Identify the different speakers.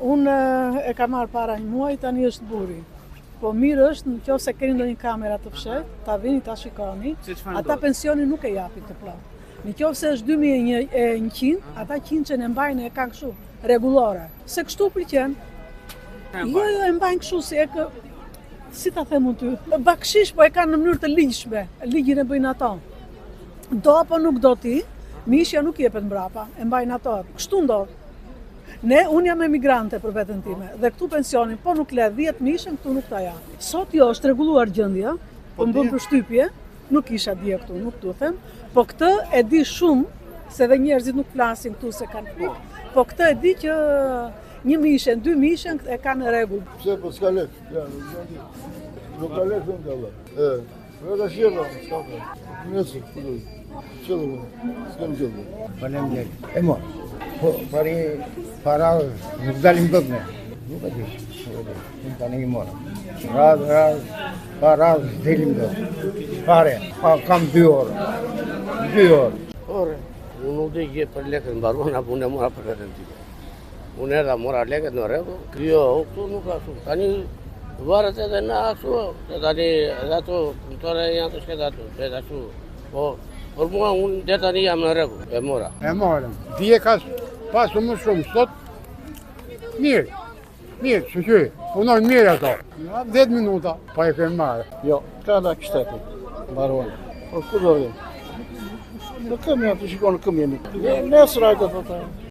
Speaker 1: Unë e ka marrë para një muaj, tani është buri. Po mirë është, në qoftë se keni ndonjë kamera të fshet, ta vini ta shikoni, ata pensionin nuk e japin të plot. Në qoftë se është 2100, ata 100 e mbajnë e kanë kështu rregullore. Se kështu pëlqen. Jo, e mbajnë kështu si ta them unë ty, bakshish, po e kanë në mënyrë të ligjshme, ligjin e bëjnë ato. Do apo nuk do ti, mishja nuk jepet mbrapa, e mbajnë ato. Kështu ndodh. Unë jam emigrante për veten time dhe këtu pensionin, po nuk le 10 mishën, këtu nuk ta ja. Sot jo, është rregulluar gjendja, po më bën përshtypje, nuk isha dje këtu, nuk t'u them, po këtë e di shumë, se dhe njerëzit nuk flasin këtu se kanë frikë, po këtë e di që 1 mishën, 2 mishën e kanë në rregull.
Speaker 2: Pse po s'ka lek? Nuk ka lek në Allah. Vëra shirra, s'ka. Nëse, çelë. S'kam gjë.
Speaker 3: Faleminderit. E mo. Po para nuk dalim dot ne. Nuk e di. Nuk tani i mora. Para dalim dot. Pare, kam 2 orë. 2 orë.
Speaker 4: Ore, unë nuk dhe gjë për lekët mbaruan, apo unë e mora për vetën time. Unë erdha mora lekët në rregull, kjo këtu nuk ka shumë. Tani varet edhe na ashtu, se tani edhe ato punëtore janë të shketa ato, se ashtu. Po, për mua unë dhe tani jam në rregull, e mora.
Speaker 5: E morëm. Dje ka pasu më shumë, sot mirë, shqyqy, punojnë mirë ato. 10 minuta, pa e kemë marë.
Speaker 2: Jo, ka da kështetë, mbaruan. Po ku do dhe? Në këmja, të shikonë këmjeni. Nesër ajtë të ta.